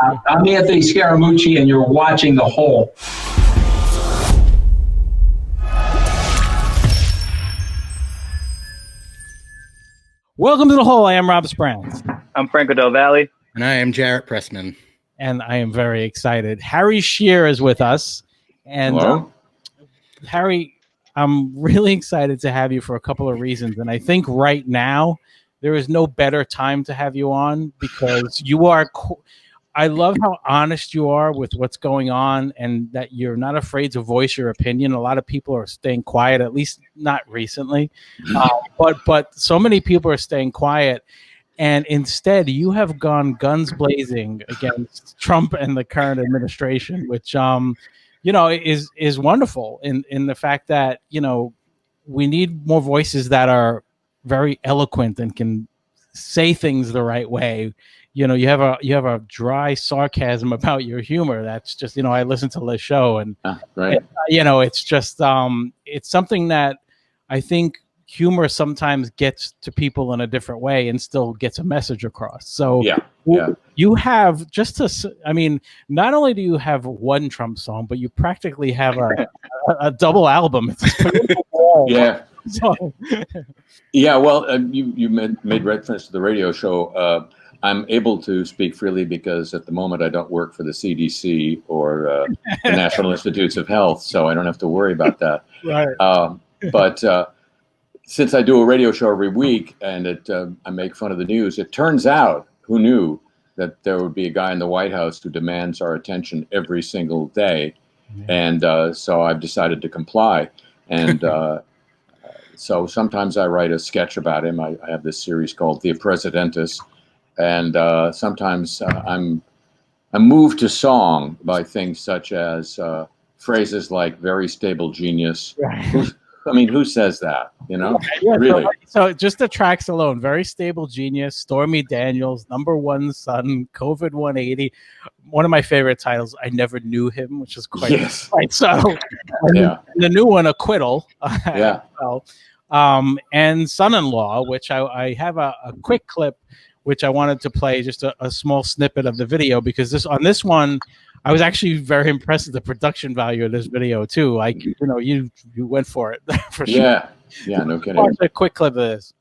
I'm Anthony Scaramucci, and you're watching The Hole. Welcome to The Hole. I am Rob Sprance. I'm Franco Del Valle. And I am Jarrett Pressman. And I am very excited. Harry Shearer is with us. And Hello. Harry, I'm really excited to have you for a couple of reasons. And I think right now, there is no better time to have you on because you are... I love how honest you are with what's going on and that you're not afraid to voice your opinion. A lot of people are staying quiet, at least not recently. But so many people are staying quiet. And instead, you have gone guns blazing against Trump and the current administration, which, is wonderful in the fact that, we need more voices that are very eloquent and can say things the right way. You have a dry sarcasm about your humor. That's just, I listen to the show and, right. It's just, it's something that I think humor sometimes gets to people in a different way and still gets a message across. So you have not only do you have one Trump song, but you practically have a double album. Yeah. Well, you made reference to the radio show. I'm able to speak freely because at the moment I don't work for the CDC or the National Institutes of Health, so I don't have to worry about that. Right. But since I do a radio show every week and I make fun of the news, it turns out, who knew, that there would be a guy in the White House who demands our attention every single day. And so I've decided to comply. And so sometimes I write a sketch about him. I have this series called The Presidentus. And sometimes I'm moved to song by things such as phrases like "very stable genius." Right. Who says that? Really. So just the tracks alone: "Very Stable Genius," Stormy Daniels, "Number One Son," "COVID 180." One of my favorite titles, "I Never Knew Him," which is quite subtle. And the new one, "Acquittal." And "Son-in-Law," which I have a quick clip, which I wanted to play just a small snippet of the video because on this one, I was actually very impressed with the production value of this video too. Like, you went for it for sure. Yeah, no kidding. Watch a quick clip of this.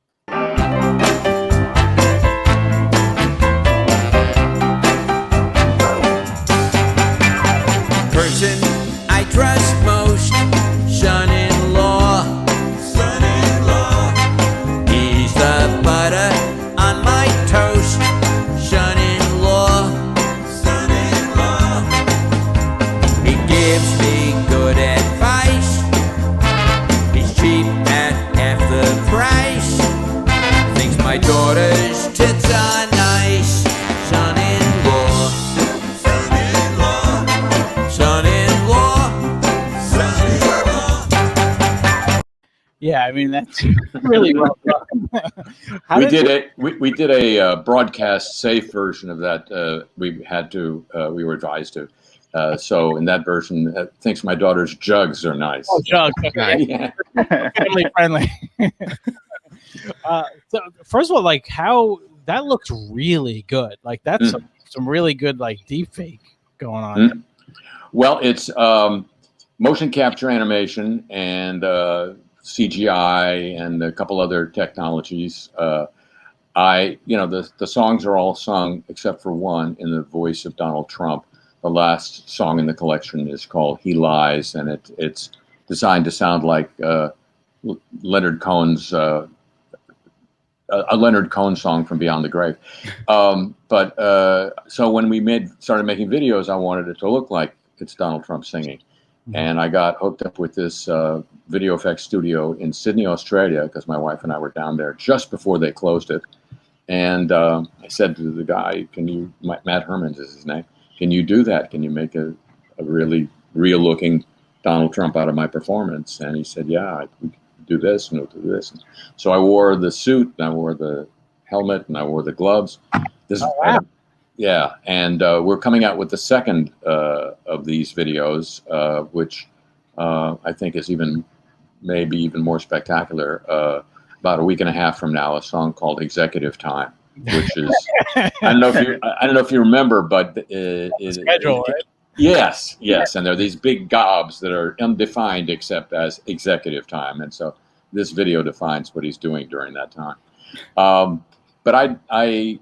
Person I trust most, son-in-law. He's the butter on my toast, son-in-law. He gives me good advice. He's cheap at half the price. Thinks my daughter's tits are nice, son-in-law. Yeah, that's really well done. We did a broadcast safe version of that. We were advised to. So in that version, thinks my daughter's jugs are nice. Oh, jugs. Okay. Yeah. Family friendly. So first of all, how that looks really good. Like that's some really good deep fake going on. Well, it's motion capture animation and CGI and a couple other technologies. The songs are all sung except for one in the voice of Donald Trump. The last song in the collection is called "He Lies," and it's designed to sound like Leonard Cohen's a Leonard Cohen song from Beyond the Grave. So when we started making videos, I wanted it to look like it's Donald Trump singing. And I got hooked up with this video effects studio in Sydney, Australia, because my wife and I were down there just before they closed it. And I said to the guy, Matt Hermans is his name, can you do that? Can you make a really real-looking Donald Trump out of my performance? And he said, yeah, we can do this and we'll do this. And so I wore the suit, and I wore the helmet, and I wore the gloves. And we're coming out with the second of these videos, which I think is maybe even more spectacular. About a week and a half from now, a song called "Executive Time," which is I don't know if you remember, but Schedule, right? Yes, and there are these big gobs that are undefined except as executive time, and so this video defines what he's doing during that time. But I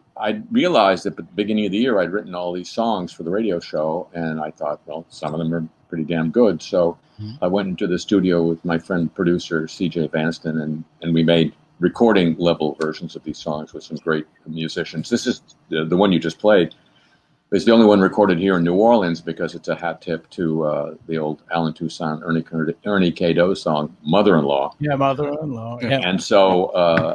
realized at the beginning of the year I'd written all these songs for the radio show, and I thought, well, some of them are pretty damn good. So I went into the studio with my friend producer CJ Vanston, and we made recording level versions of these songs with some great musicians. This is the one you just played. It's the only one recorded here in New Orleans because it's a hat tip to the old Alan Toussaint, Ernie K-Doe song, Mother-in-Law. Yeah, Mother-in-Law. Yeah. And so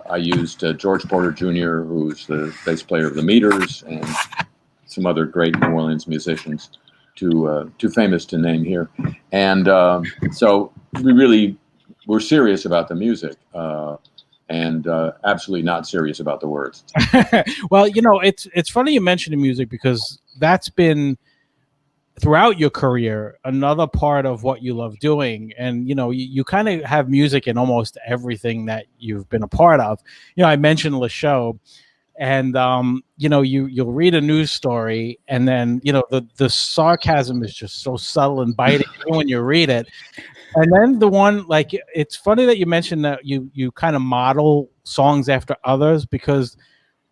I used George Porter Jr., who's the bass player of the Meters, and some other great New Orleans musicians, too famous to name here. And so we really were serious about the music. And absolutely not serious about the words. Well, it's funny you mention the music because that's been throughout your career another part of what you love doing, and you kind of have music in almost everything that you've been a part of. I mentioned the show, and you'll read a news story, and then the sarcasm is just so subtle and biting even when you read it. And then the one, like, it's funny that you mentioned that you kind of model songs after others, because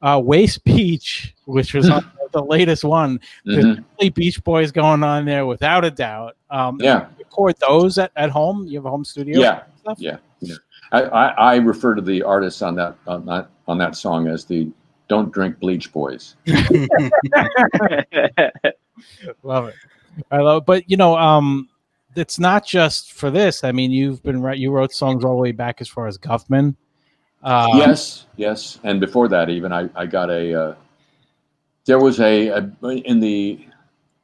Waste Beach, which was on the latest one, there's definitely Beach Boys going on there without a doubt. Yeah. You record those at home? You have a home studio? Yeah. Yeah. I refer to the artists on that song as the Don't Drink Bleach Boys. Love it. I love it. But it's not just for this. I mean, you wrote songs all the way back as far as Guffman. Yes, and before that, even I got there was in the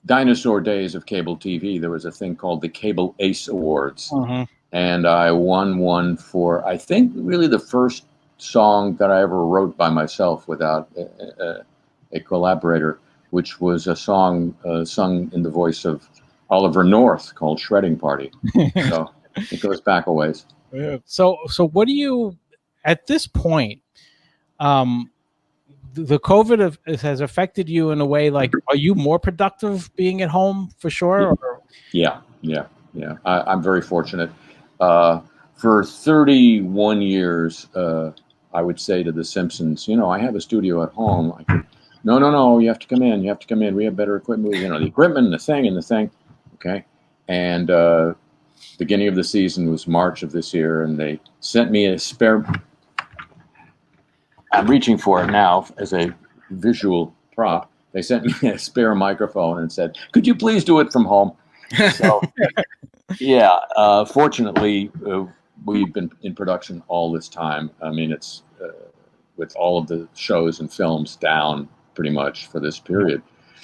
dinosaur days of cable TV, there was a thing called the Cable Ace Awards, and I won one for, I think, really the first song that I ever wrote by myself without a collaborator, which was a song sung in the voice of Oliver North called Shredding Party. So it goes back a ways. Yeah. So what do you, at this point, the COVID has affected you in a way, like, are you more productive being at home for sure? Or? Yeah. I'm very fortunate. For 31 years, I would say to the Simpsons, I have a studio at home. I could, no, you have to come in. We have better equipment. The equipment, the thing. Okay. And beginning of the season was March of this year, and they sent me a spare. I'm reaching for it now as a visual prop. They sent me a spare microphone and said, "Could you please do it from home?" So, yeah. Fortunately, we've been in production all this time. I mean, it's with all of the shows and films down pretty much for this period.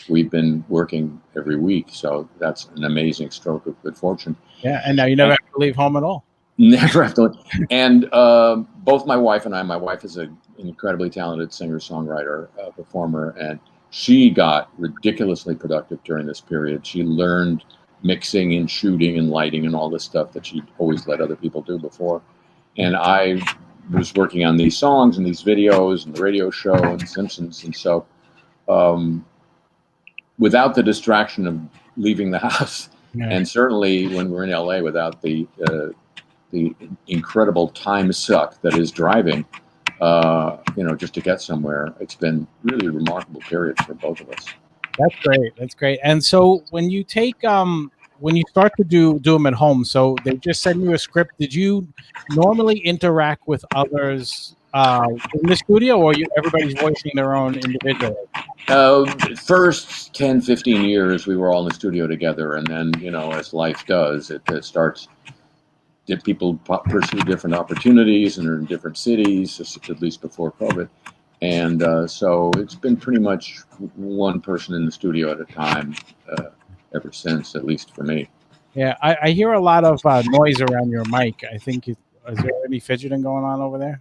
We've been working every week, so that's an amazing stroke of good fortune. Yeah, and now you never have to leave home at all. Never have to. And both my wife and I, my wife is an incredibly talented singer-songwriter, performer, and she got ridiculously productive during this period. She learned mixing and shooting and lighting and all this stuff that she'd always let other people do before. And I was working on these songs and these videos and the radio show and Simpsons. And so without the distraction of leaving the house, and certainly when we're in LA without the incredible time suck that is driving, just to get somewhere, it's been really a remarkable period for both of us. That's great. And so when you take when you start to do them at home, so they just send you a script. Did you normally interact with others in the studio, or everybody's voicing their own individually? First 10, 15 years, we were all in the studio together, and then, as life does, it starts. Did people pursue different opportunities and are in different cities, at least before COVID. And so it's been pretty much one person in the studio at a time ever since, at least for me. Yeah, I hear a lot of noise around your mic. I think, is there any fidgeting going on over there?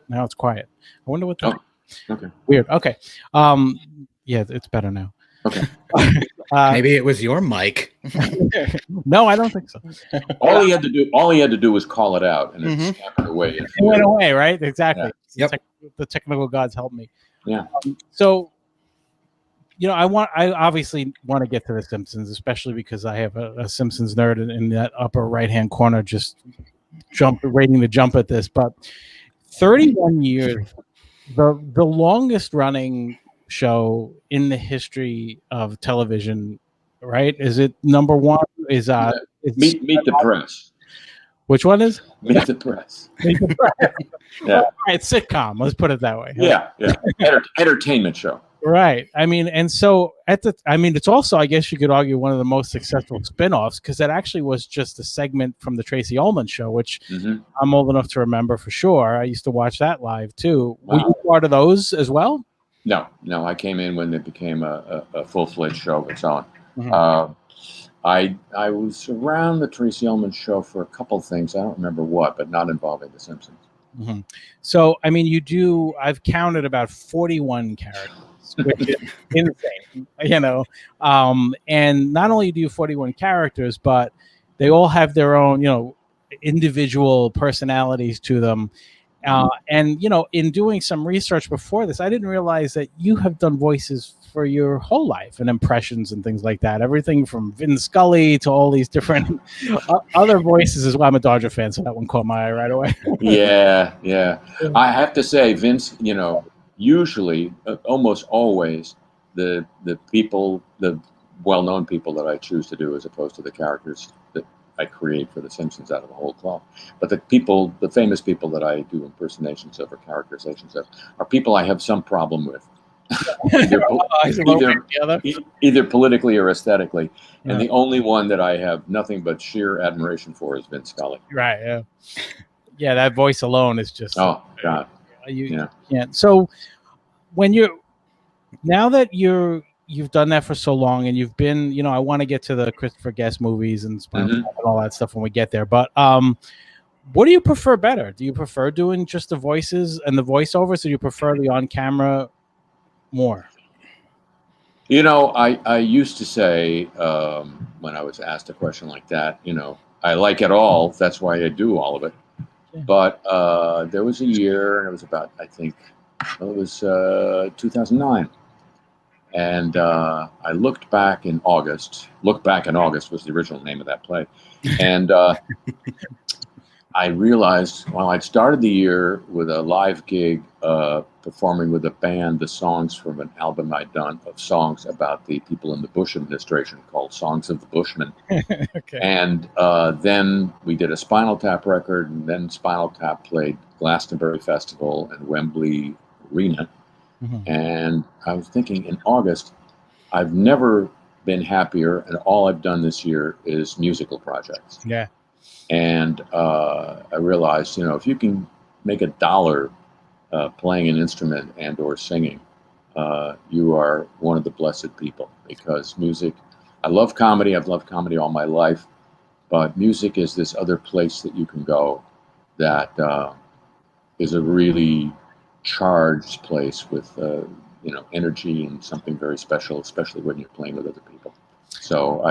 Now it's quiet. I wonder what that is. Okay. Weird. Okay. Yeah, it's better now. Okay. Maybe it was your mic. No, I don't think so. All he had to do was call it out, and it happened away. It went away, right? Exactly. Yeah. Yep. The technical gods help me. Yeah. So, I obviously want to get to the Simpsons, especially because I have a Simpsons nerd in that upper right-hand corner, just waiting to jump at this. But 31 years, the longest running show in the history of television, right? Is it number one? Is it's Meet the Press. Which one is? Meet the Press. Meet the Press. Yeah. All right, sitcom. Let's put it that way. Yeah. Entertainment show. Right. I mean, and so it's also, I guess you could argue, one of the most successful spin-offs, because that actually was just a segment from the Tracy Ullman show, which I'm old enough to remember for sure. I used to watch that live too. Wow. Were you part of those as well? No. I came in when it became a full-fledged show of its own. I was around the Tracy Ullman show for a couple of things. I don't remember what, but not involving The Simpsons. So, I mean, I've counted about 41 characters, which is insane, and not only do you 41 characters, but they all have their own, individual personalities to them. And, in doing some research before this, I didn't realize that you have done voices for your whole life and impressions and things like that. Everything from Vin Scully to all these different other voices as well. I'm a Dodger fan, so that one caught my eye right away. Yeah. I have to say, Vince, usually, almost always, the people, the well-known people that I choose to do as opposed to the characters that I create for The Simpsons out of the whole cloth. But the famous people that I do impersonations of or characterizations of are people I have some problem with. either politically or aesthetically. And the only one that I have nothing but sheer admiration for is Vin Scully. Right, yeah, that voice alone is just... Oh, God. You can't. So, now that you've done that for so long, and you've been, I want to get to the Christopher Guest movies and Spinal Tap and all that stuff when we get there, but what do you prefer better? Do you prefer doing just the voices and the voiceovers, or do you prefer the on-camera more? I used to say, when I was asked a question like that, I like it all. That's why I do all of it. Yeah. But there was a year, and it was about, I think, it was 2009. And I looked back in August. Look Back in August was the original name of that play. And I realized, I'd started the year with a live gig performing with a band the songs from an album I'd done of songs about the people in the Bush administration called Songs of the Bushmen. Okay. And then we did a Spinal Tap record, and then Spinal Tap played Glastonbury Festival and Wembley Arena. And I was thinking, in August, I've never been happier, and all I've done this year is musical projects. Yeah. And I realized, if you can make $1 playing an instrument and or singing, you are one of the blessed people, because music, I love comedy. I've loved comedy all my life, but music is this other place that you can go that is a really charged place with, energy and something very special, especially when you're playing with other people. So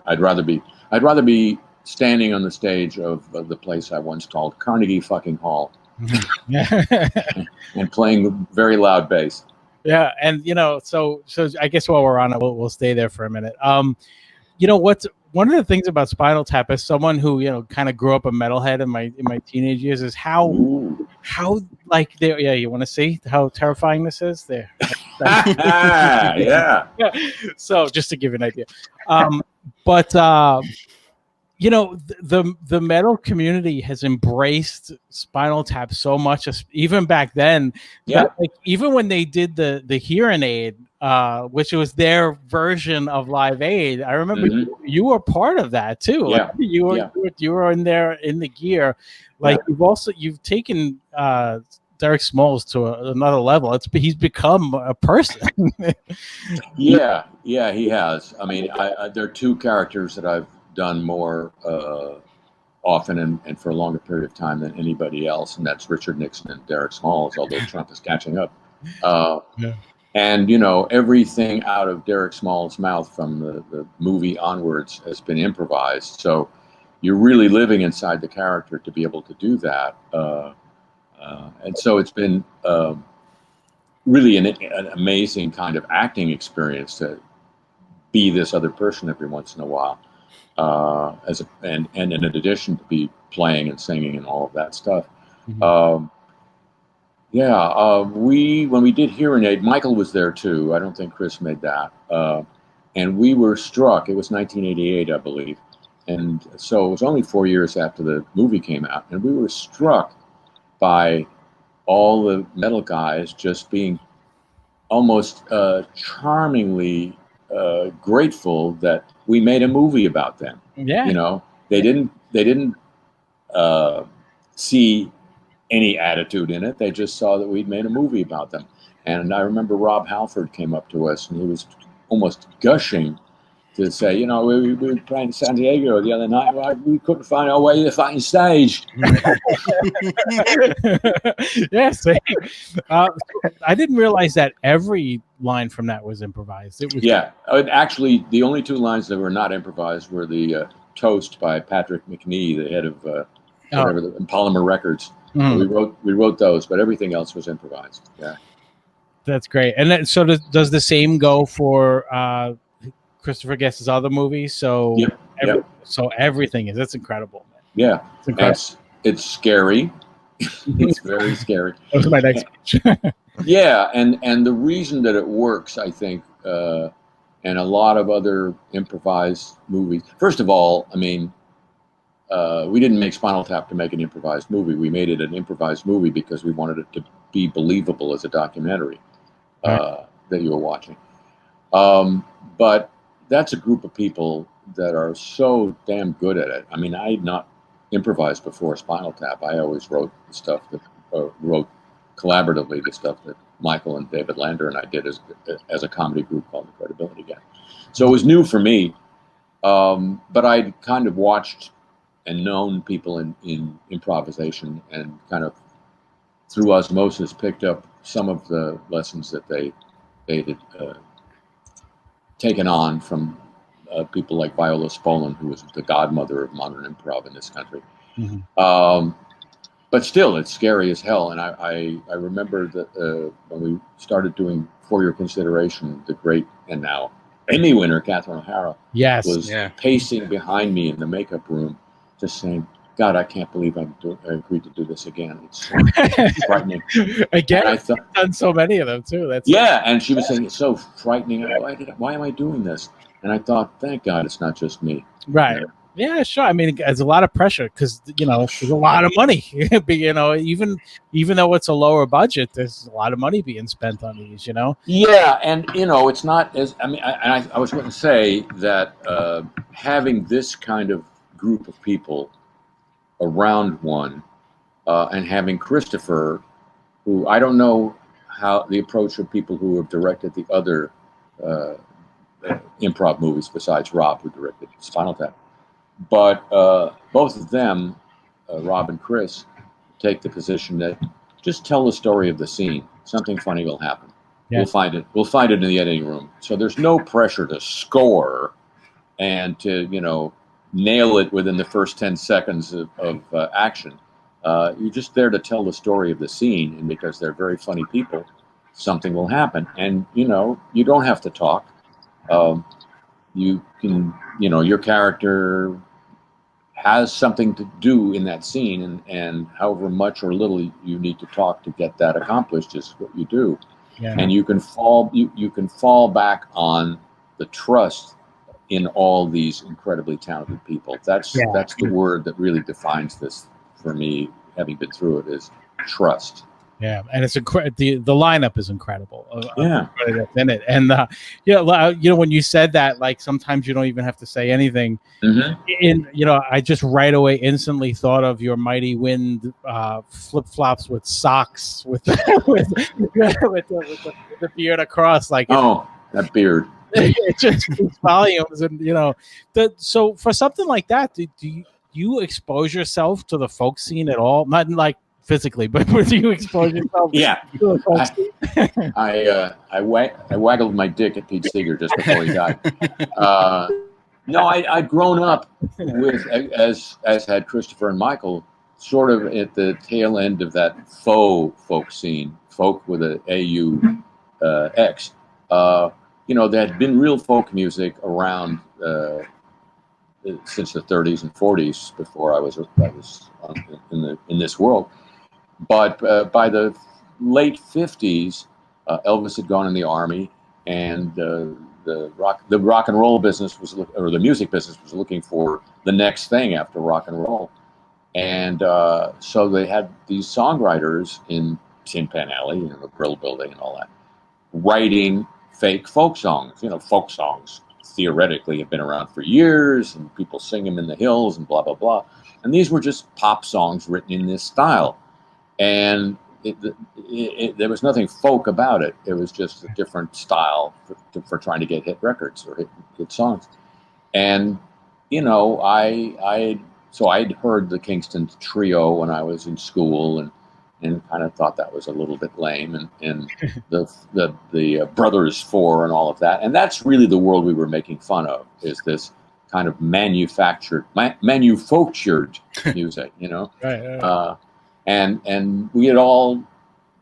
I'd rather be standing on the stage of the place I once called Carnegie fucking Hall, and playing very loud bass. Yeah, and so I guess while we're on it, we'll stay there for a minute. What's one of the things about Spinal Tap, as someone who kind of grew up a metalhead in my teenage years, is how like there. Yeah, you want to see how terrifying this is there. Yeah. So just to give you an idea, but. The metal community has embraced Spinal Tap so much, even back then. Yeah. That, even when they did the Hearing Aid, which was their version of Live Aid, I remember you were part of that too. Yeah. You were in there in the gear. You've taken Derek Smalls to another level. He's become a person. Yeah, he has. I mean, there are two characters that I've done more often and for a longer period of time than anybody else, and that's Richard Nixon and Derek Smalls, although Trump is catching up. And, you know, everything out of Derek Small's mouth from the movie onwards has been improvised. So you're really living inside the character to be able to do that. And so it's been really an amazing kind of acting experience to be this other person every once in a while. And in addition to be playing and singing and all of that stuff. Mm-hmm. When we did Hearing Aid, Michael was there too. I don't think Chris made that. And we were struck. It was 1988, I believe. And so it was only 4 years after the movie came out. And we were struck by all the metal guys just being almost charmingly grateful that we made a movie about them. Yeah. You know, they didn't see any attitude in it. They just saw that we'd made a movie about them. And I remember Rob Halford came up to us and he was almost gushing to say, you know, we were playing San Diego the other night. We couldn't find our way to the fucking stage. Yes. I didn't realize that every line from that was improvised. It was Actually, the only two lines that were not improvised were the Toast by Patrick McNee, the head of Polymer Records. Mm. We wrote those, but everything else was improvised. Yeah, that's great. And then, so does the same go for Christopher Guest's other movies? So so everything that's incredible. Man. Yeah, it's incredible. It's scary. It's very scary. That was my next question. Yeah, and the reason that it works, I think, and a lot of other improvised movies. First of all, I mean, we didn't make Spinal Tap to make an improvised movie. We made it an improvised movie because we wanted it to be believable as a documentary that you were watching. But that's a group of people that are so damn good at it. I mean, I had not improvised before Spinal Tap. I always wrote the stuff that wrote collaboratively the stuff that Michael and David Lander and I did as a comedy group called The Credibility Gang. So it was new for me, but I'd kind of watched and known people in improvisation and kind of through osmosis picked up some of the lessons that they had taken on from people like Viola Spolin, who was the godmother of modern improv in this country. Mm-hmm. But still, it's scary as hell. And I remember that when we started doing For Your Consideration, the great and now Emmy winner Catherine O'Hara was pacing behind me in the makeup room, just saying, God, I can't believe I agreed to do this again. It's so frightening. Again, I've done so many of them too. And she was saying, it's so frightening. Why am I doing this? And I thought, thank God it's not just me. Right. Yeah, sure. I mean, it's a lot of pressure because, you know, there's a lot of money. You know, even though it's a lower budget, there's a lot of money being spent on these, you know? Yeah, and, you know, it's not as, I mean, I was going to say that having this kind of group of people around one and having Christopher, who I don't know how the approach of people who have directed the other improv movies besides Rob, who directed Spinal Tap. But both of them, Rob and Chris, take the position that just tell the story of the scene. Something funny will happen. Yeah. We'll find it in the editing room. So there's no pressure to score and to, you know, nail it within the first 10 seconds of action. You're just there to tell the story of the scene, and because they're very funny people, something will happen. And, you know, you don't have to talk. You can, you know, your character has something to do in that scene, and however much or little you need to talk to get that accomplished is what you do. Yeah. And you can fall back on the trust in all these incredibly talented people. That's the word that really defines this for me, having been through it, is trust. Yeah, and it's the lineup is incredible. That's in it, and you know, when you said that, like, sometimes you don't even have to say anything. Mm-hmm. You know, I just right away instantly thought of your Mighty Wind flip flops with socks with the beard across, like, that beard. It just speaks volumes, and you know, so for something like that, do you expose yourself to the folk scene at all? Not like physically, but would you expose yourself? Yeah. to a folk scene? I waggled my dick at Pete Seeger just before he died. No, I'd grown up with, as had Christopher and Michael, sort of at the tail end of that faux folk scene, folk with a AUX. There had been real folk music around since the 30s and 40s before I was in this world. But by the late 50s, Elvis had gone in the army, and the rock and roll business or the music business was looking for the next thing after rock and roll. And so they had these songwriters in Tin Pan Alley, the Brill Building and all that, writing fake folk songs. Folk songs theoretically have been around for years, and people sing them in the hills and blah, blah, blah. And these were just pop songs written in this style. And there was nothing folk about it. It was just a different style for trying to get hit records or hit songs. And, I'd heard the Kingston Trio when I was in school and kind of thought that was a little bit lame, and the Brothers Four and all of that. And that's really the world we were making fun of, is this kind of manufactured music, Right. And we had all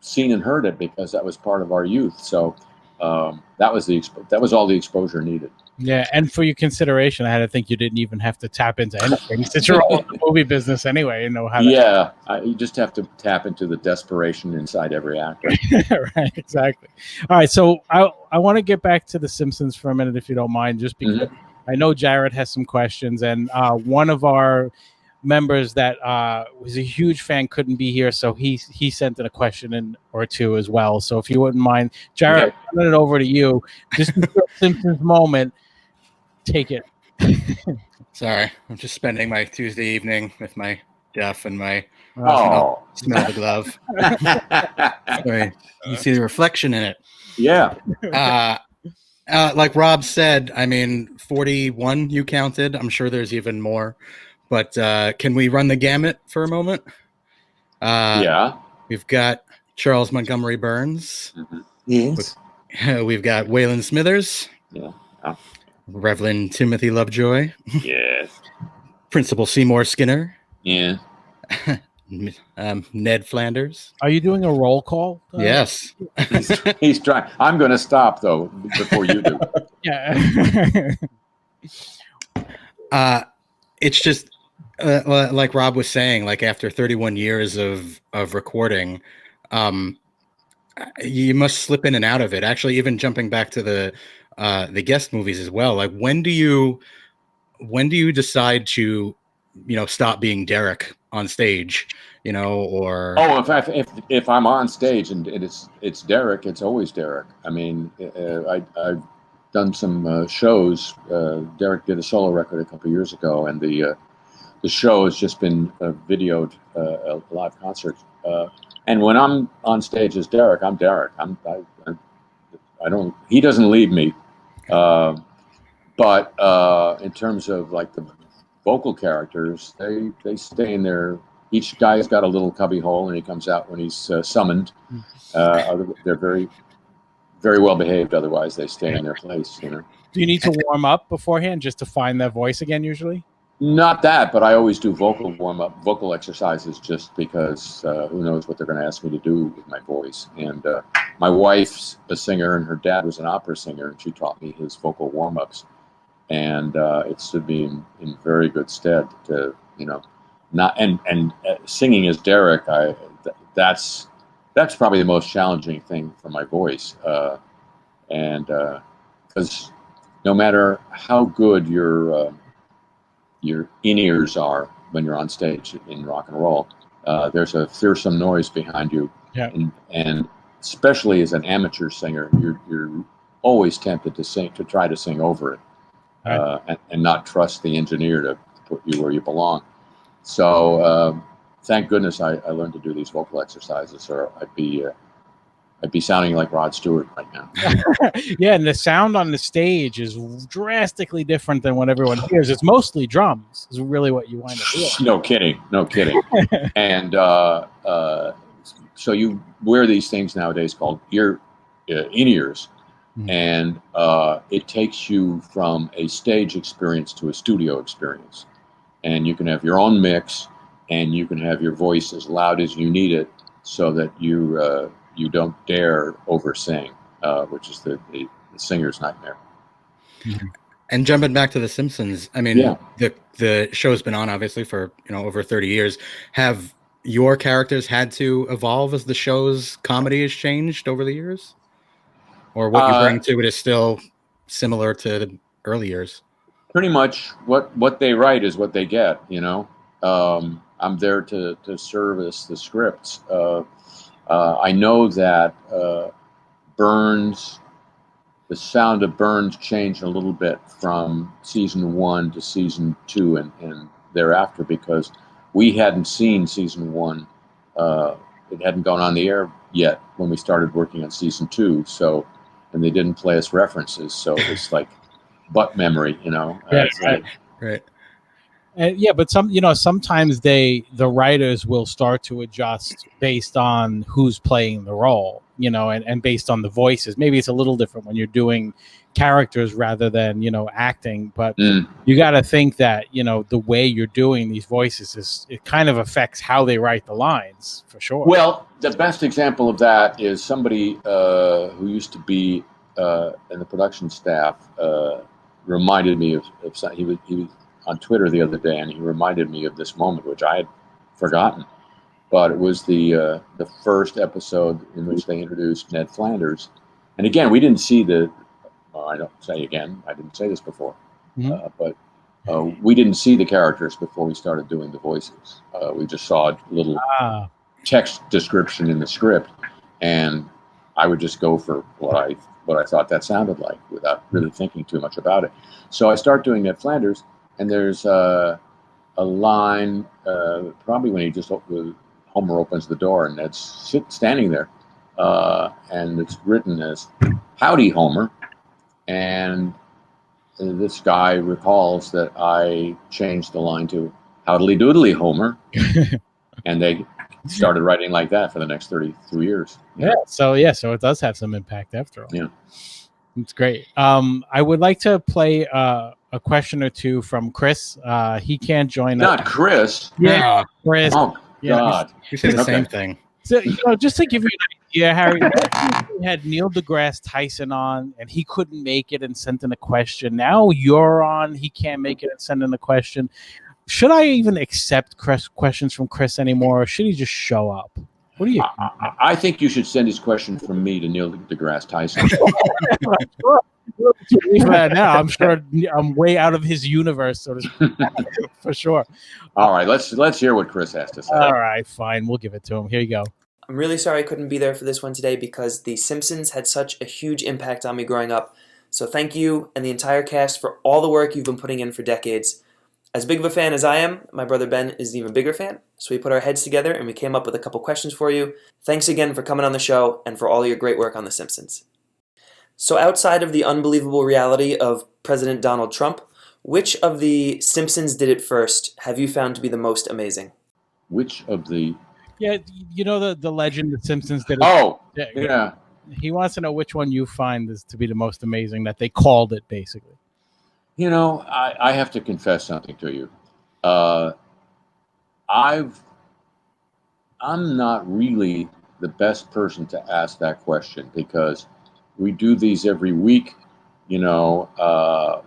seen and heard it because that was part of our youth. So that was all the exposure needed. Yeah, and for your consideration, I had to think you didn't even have to tap into anything since you're all in the movie business anyway. You know how. Yeah, you just have to tap into the desperation inside every actor. Right, exactly. All right, so I want to get back to The Simpsons for a minute, if you don't mind, just because I know Jared has some questions, and one of our members that was a huge fan couldn't be here, so he sent in a question in or two as well. So if you wouldn't mind, Jared, I'm turning it over to you. Just a Simpsons moment. Take it. Sorry, I'm just spending my Tuesday evening with my Jeff and my Oh, smell the glove. Sorry, you see the reflection in it. Yeah. Like Rob said, 41 you counted. I'm sure there's even more. But can we run the gamut for a moment? Yeah. We've got Charles Montgomery Burns. Mm-hmm. Yes. We've got Waylon Smithers. Yeah. Reverend Timothy Lovejoy. Yes. Principal Seymour Skinner. Yeah. Ned Flanders. Are you doing a roll call? Yes. He's trying. I'm going to stop, though, before you do. Yeah. It's just like Rob was saying, like after 31 years of recording, you must slip in and out of it. Actually, even jumping back to the guest movies as well. Like when do you decide to, stop being Derek on stage, or if I'm on stage and it's Derek, it's always Derek. I've done some shows. Derek did a solo record a couple of years ago, and the show has just been videoed, a live concert. And when I'm on stage as Derek, I'm Derek. He doesn't leave me. But in terms of like the vocal characters, they stay in their. Each guy's got a little cubby hole, and he comes out when he's summoned. They're very, very well behaved. Otherwise, they stay in their place. Do you need to warm up beforehand just to find that voice again? Usually. Not that, but I always do vocal exercises, just because who knows what they're going to ask me to do with my voice. And my wife's a singer, and her dad was an opera singer, and she taught me his vocal warm-ups. And it stood me in very good stead to, singing as Derek. That's probably the most challenging thing for my voice, and because no matter how good your in-ears are when you're on stage in rock and roll, there's a fearsome noise behind you. Yeah. And especially as an amateur singer, you're always tempted to try to sing over it, and not trust the engineer to put you where you belong. So thank goodness I learned to do these vocal exercises, or I'd be I'd be sounding like Rod Stewart right now. Yeah, and the sound on the stage is drastically different than what everyone hears. It's mostly drums. Is really what you wind up hearing. No kidding. And so you wear these things nowadays called in-ears, and it takes you from a stage experience to a studio experience. And you can have your own mix, and you can have your voice as loud as you need it, so that you don't dare over-sing, which is the singer's nightmare. And jumping back to The Simpsons, I mean, the show's been on obviously for over 30 years. Have your characters had to evolve as the show's comedy has changed over the years, or what you bring to it is still similar to the early years? Pretty much what they write is what they get. I'm there to service the scripts. I know that the sound of Burns changed a little bit from season 1 to season 2 and thereafter, because we hadn't seen season 1. It hadn't gone on the air yet when we started working on season 2. So, and they didn't play us references. So it's like butt memory, Right. Yeah, but sometimes the writers will start to adjust based on who's playing the role, and based on the voices. Maybe it's a little different when you're doing characters rather than acting, but you got to think that the way you're doing these voices it kind of affects how they write the lines, for sure. Well, the best example of that is somebody who used to be in the production staff reminded me of something. He was on Twitter the other day, and he reminded me of this moment, which I had forgotten. But it was the first episode in which they introduced Ned Flanders. And again, we didn't see I didn't say this before, but we didn't see the characters before we started doing the voices. We just saw a little text description in the script, and I would just go for what I thought that sounded like without really thinking too much about it. So I start doing Ned Flanders, and there's a line, probably when Homer opens the door, and Ned's standing there, and it's written as "Howdy, Homer," and this guy recalls that I changed the line to "Howdly doodly, Homer," and they started writing like that for the next 32 years. So it does have some impact after all. Yeah, it's great. I would like to play a question or two from Chris. He can't join us. Not Chris. Yeah, Chris. Oh God, you say the same thing. So just to give you an idea, Harry, we had Neil deGrasse Tyson on, and he couldn't make it and sent in a question. Now you're on; he can't make it and send in a question. Should I even accept questions from Chris anymore, or should he just show up? What do you think? I think you should send his question from me to Neil deGrasse Tyson. Now I'm sure I'm way out of his universe, so to speak, for sure. All right, let's hear what Chris has to say. All right, fine, we'll give it to him. Here you go. I'm really sorry I couldn't be there for this one today because The Simpsons had such a huge impact on me growing up. So thank you and the entire cast for all the work you've been putting in for decades. As big of a fan as I am, my brother Ben is an even bigger fan, so we put our heads together and we came up with a couple questions for you. Thanks again for coming on the show and for all your great work on The Simpsons. So outside of the unbelievable reality of President Donald Trump, which of the Simpsons did it first have you found to be the most amazing? Which of the... Yeah, the legend The Simpsons did it. Oh, yeah. He wants to know which one you find is to be the most amazing, that they called it, basically. I have to confess something to you. I'm not really the best person to ask that question because we do these every week. I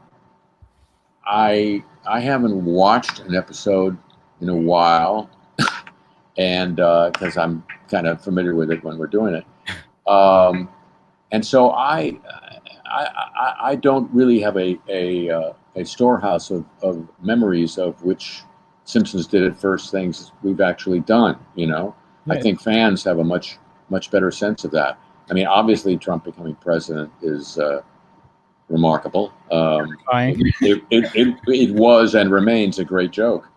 haven't watched an episode in a while, and because I'm kind of familiar with it when we're doing it, and so I don't really have a storehouse of memories of which Simpsons did it first things we've actually done. Right. I think fans have a much better sense of that. I mean, obviously, Trump becoming president is remarkable. It was and remains a great joke.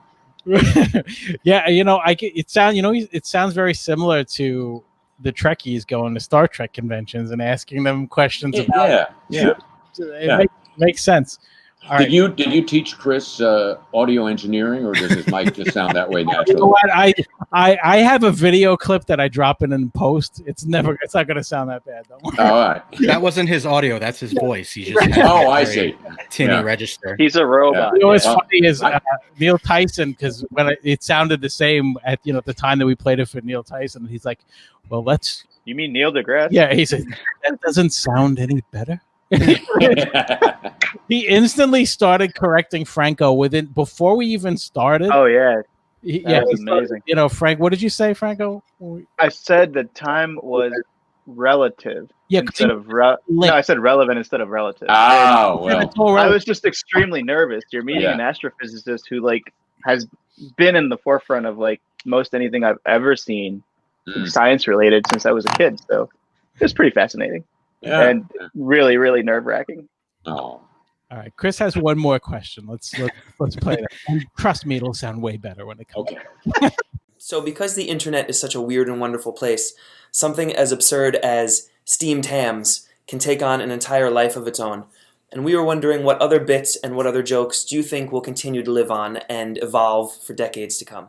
Yeah, it sounds very similar to the Trekkies going to Star Trek conventions and asking them questions about. Yeah. It makes sense. All right. Did you teach Chris audio engineering, or does his mic just sound that way You know naturally? what? I have a video clip that I drop in post. It's not going to sound that bad. Don't worry. All right. That wasn't his audio. That's his voice. He just had Oh, a I very see. tinny Yeah. register. He's a robot. You know what's Well, funny is Neil Tyson, because when it sounded the same at the time that we played it for Neil Tyson, he's like, "Well, let's." You mean Neil deGrasse? Yeah, he said that doesn't sound any better. He instantly started correcting Franco before we even started. Oh yeah, He was started, amazing. Frank, what did you say, Franco? I said the time was relative instead of no, I said relevant instead of relative. Oh, well. I was just extremely nervous. You're meeting an astrophysicist who has been in the forefront of most anything I've ever seen science related since I was a kid. So it was pretty fascinating and really, really nerve wracking. Oh. All right, Chris has one more question. Let's play that. And trust me, it'll sound way better when it comes. Okay. So because the internet is such a weird and wonderful place, something as absurd as steamed hams can take on an entire life of its own. And we were wondering what other bits and what other jokes do you think will continue to live on and evolve for decades to come?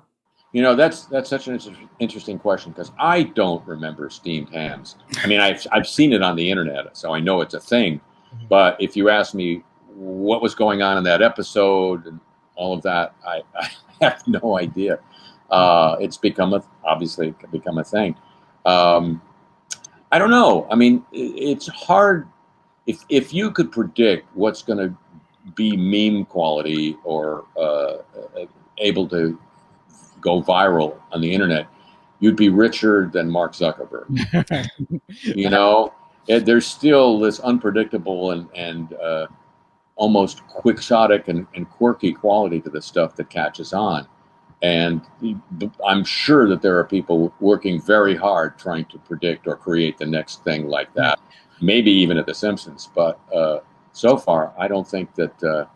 That's such an interesting question, because I don't remember steamed hams. I mean, I've seen it on the internet, so I know it's a thing. But if you ask me what was going on in that episode and all of that, I have no idea. It's obviously become a thing. I don't know. I mean, it's hard. If you could predict what's going to be meme quality or able to go viral on the internet, you'd be richer than Mark Zuckerberg. There's still this unpredictable and almost quixotic and quirky quality to the stuff that catches on. And I'm sure that there are people working very hard trying to predict or create the next thing like that, maybe even at The Simpsons. But so far, I don't think that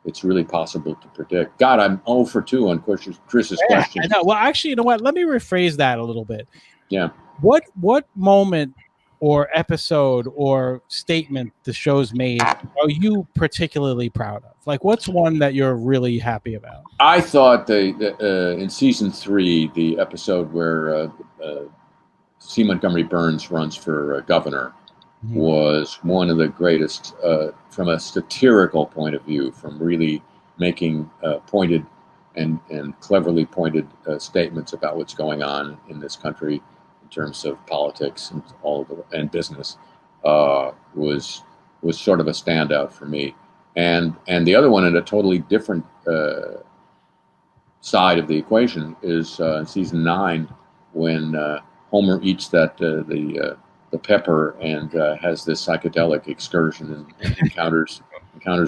it's really possible to predict. God, I'm 0 for 2 on Chris's question. I know. Well, actually, you know what? Let me rephrase that a little bit. Yeah. What moment or episode or statement the show's made are you particularly proud of? What's one that you're really happy about? I thought in season 3, the episode where C. Montgomery Burns runs for governor was one of the greatest from a satirical point of view, from really making pointed and cleverly pointed statements about what's going on in this country in terms of politics and business. Was sort of a standout for me. And the other one, in a totally different side of the equation, is in season 9, when Homer eats the pepper and has this psychedelic excursion and encounters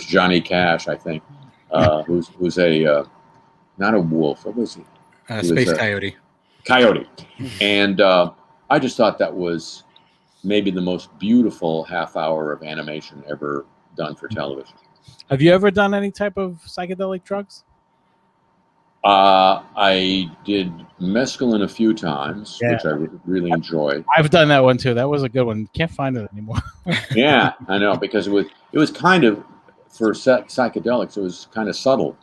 Johnny Cash, I think, who's a not a wolf. What was he? Space Coyote. Coyote. And I just thought that was maybe the most beautiful half hour of animation ever done for television. Have you ever done any type of psychedelic drugs? I did mescaline a few times, which I really enjoyed. I've done that one too. That was a good one. Can't find it anymore. Yeah, I know, because it was kind of, for psychedelics, it was kind of subtle.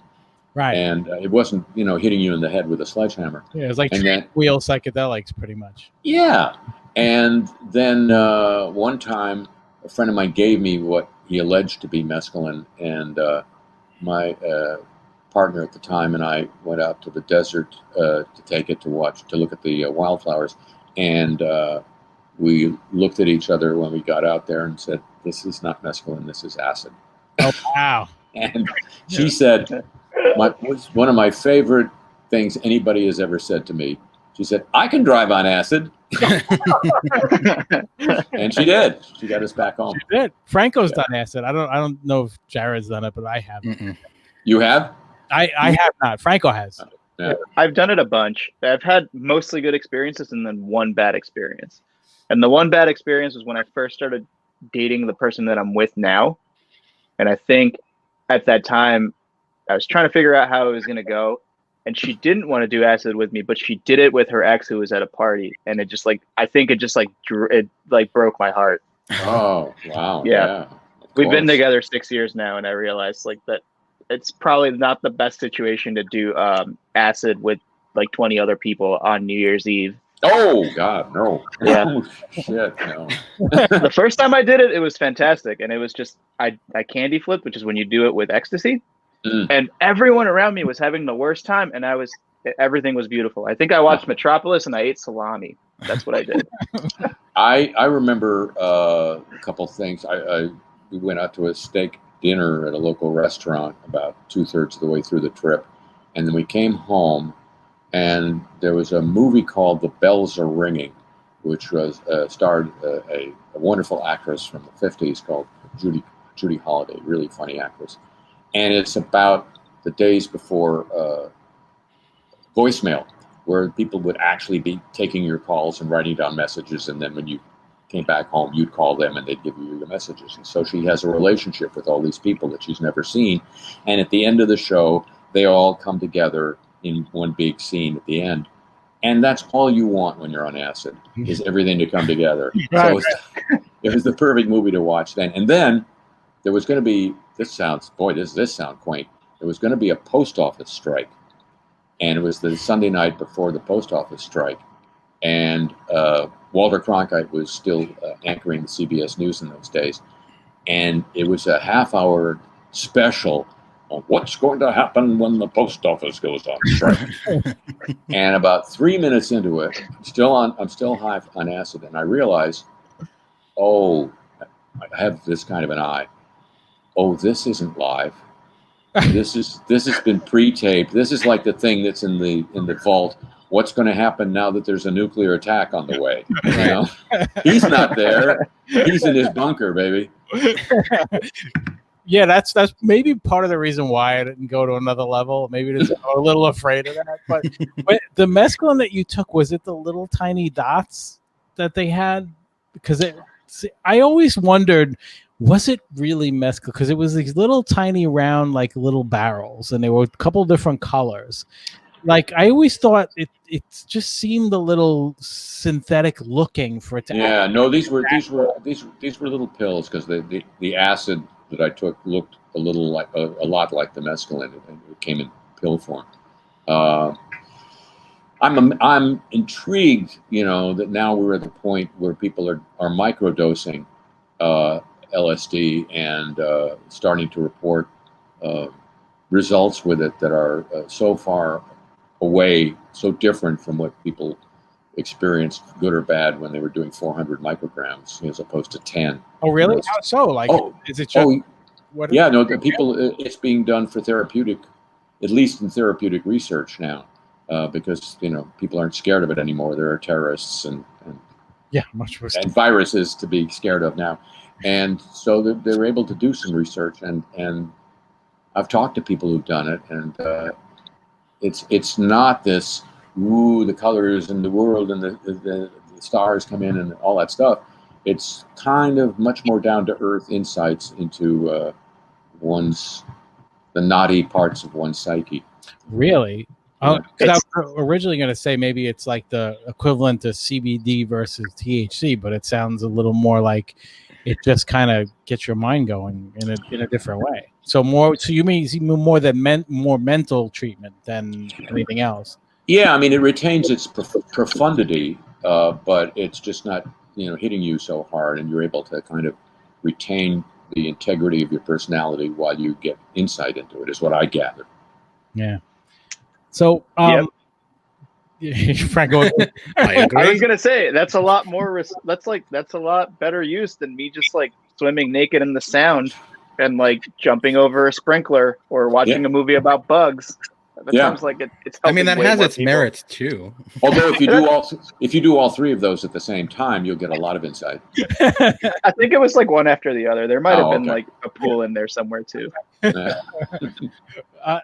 Right. And it wasn't, hitting you in the head with a sledgehammer. Yeah, it was like wheel psychedelics, pretty much. Yeah. And then one time, a friend of mine gave me what he alleged to be mescaline, and my partner at the time and I went out to the desert to take it to look at the wildflowers, and we looked at each other when we got out there and said, "This is not mescaline, this is acid." Oh wow! And she said, one of my favorite things anybody has ever said to me. She said, "I can drive on acid." And she did. She got us back home. She did. Franco's done acid. I don't know if Jared's done it, but I have. You have? I have not. Franco has. Yeah. I've done it a bunch. I've had mostly good experiences and then one bad experience. And the one bad experience was when I first started dating the person that I'm with now. And I think at that time I was trying to figure out how it was going to go. and she didn't want to do acid with me, but she did it with her ex who was at a party, and it just like I think it just like it like broke my heart. Oh, wow. Yeah. Yeah. We've been together 6 years now, and I realized like that it's probably not the best situation to do acid with like 20 other people on New Year's Eve. Oh God, no. Yeah. Oh, shit, no. The first time I did it, it was fantastic, and it was just I candy flipped, which is when you do it with ecstasy, and everyone around me was having the worst time, and everything was beautiful. I think I watched Metropolis and I ate salami. That's what I did. I remember a couple things. We went out to a steak dinner at a local restaurant about 2/3 of the way through the trip, and then we came home, and there was a movie called The Bells Are Ringing, which was starred a wonderful actress from the 50s called Judy Holliday, really funny actress, and it's about the days before voicemail, where people would actually be taking your calls and writing down messages, and then when you came back home, you'd call them and they'd give you your messages. And so she has a relationship with all these people that she's never seen, and at the end of the show, they all come together in one big scene at the end. And that's all you want when you're on acid, is everything to come together. So it was the perfect movie to watch then. And then there was going to be, this sounds quaint, there was going to be a post office strike. And it was the Sunday night before the post office strike. And Walter Cronkite was still anchoring the CBS News in those days. And it was a half-hour special on what's going to happen when the post office goes on strike. And about 3 minutes into it, I'm still high on acid, and I realize, oh, I have this kind of an eye. Oh, this isn't live. This has been pre-taped. This is like the thing that's in the vault. What's going to happen now that there's a nuclear attack on the way? You know, he's not there. He's in his bunker, baby. Yeah, that's maybe part of the reason why I didn't go to another level. Maybe I'm a little afraid of that. But the mescaline that you took, was it the little tiny dots that they had? Because I always wondered, was it really mescaline? Because it was these little tiny round, like little barrels, and they were a couple different colors. Like I always thought it just seemed a little synthetic looking for it to. Yeah, no, these were little pills, because the acid that I took looked a lot like the mescaline, and it came in pill form. I'm intrigued, that now we're at the point where people are microdosing LSD and starting to report results with it that are so far away, so different from what people experienced, good or bad, when they were doing 400 micrograms as opposed to 10. Oh, really? How so? Like, is it just? It's being done for therapeutic, at least in therapeutic research now, because people aren't scared of it anymore. There are terrorists and much worse, and viruses to be scared of now, and so they're able to do some research, and I've talked to people who've done it, and it's not this the colors in the world and the stars come in and all that stuff. It's kind of much more down to earth insights into the naughty parts of one's psyche. Really? I was originally going to say maybe it's like the equivalent to CBD versus THC, but it sounds a little more like it just kind of gets your mind going in a different way. So you mean more than more mental treatment than anything else? Yeah, I mean, it retains its profundity, but it's just not hitting you so hard, and you're able to kind of retain the integrity of your personality while you get insight into it, is what I gather. Yeah. So, Franco, I was gonna say that's a lot more. That's a lot better use than me just like swimming naked in the Sound and like jumping over a sprinkler or watching a movie about bugs. That sounds like it's. I mean, that has its merits too. Although if you do all three of those at the same time, you'll get a lot of insight. I think it was like one after the other. There might have been like a pool in there somewhere too.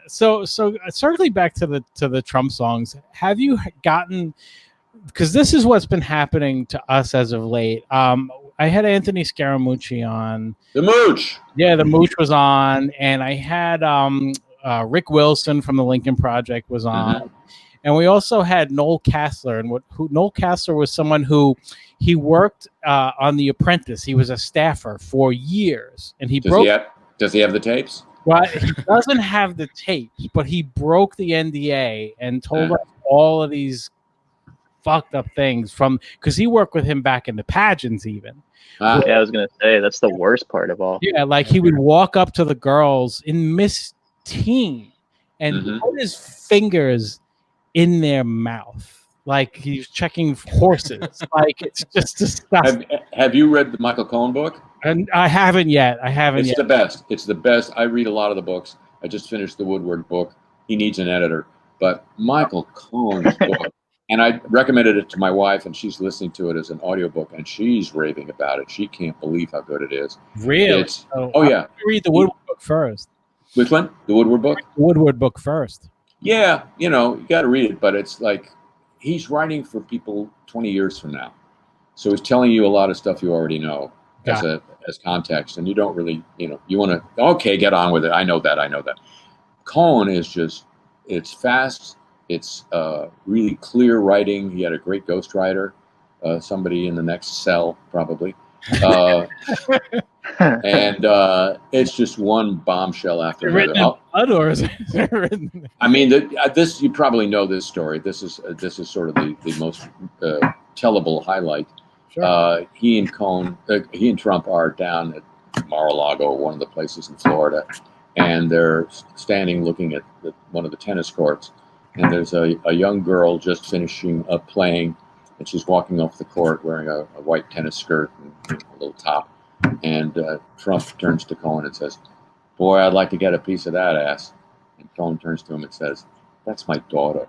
So circling back to the Trump songs, have you gotten? Because this is what's been happening to us as of late. I had Anthony Scaramucci on. The Mooch. Yeah, the Mooch was on, and I had Rick Wilson from the Lincoln Project was on. And we also had Noel Castler. And Noel Castler was someone who he worked on The Apprentice. He was a staffer for years. And Does he have the tapes? Well, he doesn't have the tapes, but he broke the NDA and told us all of these fucked up things because he worked with him back in the pageants even. Yeah, I was going to say, that's the worst part of all. Yeah, like he would walk up to the girls in Miss Teen and put his fingers in their mouth like he's checking horses. Like, it's just disgusting. Have you read the Michael Cohen book? And I haven't yet. It's the best. It's the best. I read a lot of the books. I just finished the Woodward book. He needs an editor. But Michael Cohen's book, and I recommended it to my wife, and she's listening to it as an audiobook, and she's raving about it. She can't believe how good it is. Really? Yeah. Read the Woodward book first. Which one? The Woodward book? The Woodward book first. Yeah, you got to read it, but it's like he's writing for people 20 years from now. So he's telling you a lot of stuff you already know as context, and you don't really, you want to, okay, get on with it. I know that. Cohen is just, it's fast. It's really clear writing. He had a great ghostwriter, somebody in the next cell, probably. And it's just one bombshell after another. Or is it written? I mean, this, you probably know this story. This is sort of the most tellable highlight. Sure. He and Trump are down at Mar-a-Lago, one of the places in Florida, and they're standing looking at one of the tennis courts, and there's a young girl just finishing up playing, and she's walking off the court wearing a white tennis skirt and a little top, and Trump turns to Cohen and says, "Boy, I'd like to get a piece of that ass." And Cohen turns to him and says, "That's my daughter."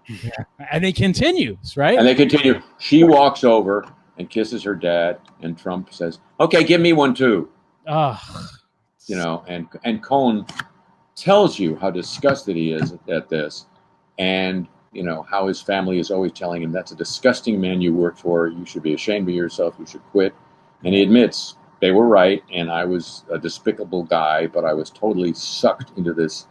Yeah. And it continues, right? And they continue. She walks over and kisses her dad, and Trump says, "Okay, give me one too." And Cohen tells you how disgusted he is at this, and how his family is always telling him, "That's a disgusting man you work for. You should be ashamed of yourself. You should quit." And he admits, they were right, and I was a despicable guy, but I was totally sucked into this.